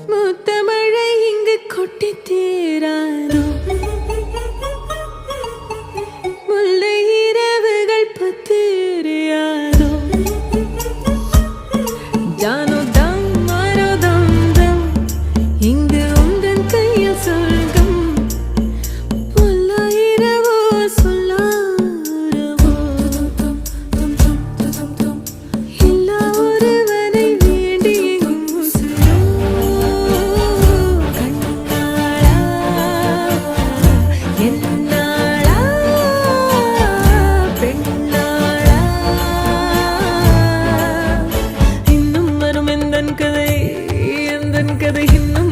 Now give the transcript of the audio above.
முத்தமழை இங்கு கொட்டி தீராதோ முல்லை இரவுகள் பத்திரியாதோ ஜானோ தம் மாரோ தம் தம் இங்கு உந்தன் கையில் சொர்க்கம் பொல்லா இரவோ சொல்லாரவோ எல்லா ஒருவனை வேண்டி எங்கும் உசுரோ கண்ணாளா என்னாளா பெண்ணாளா இன்னும் வரும் எந்தன் கதை இன்னும்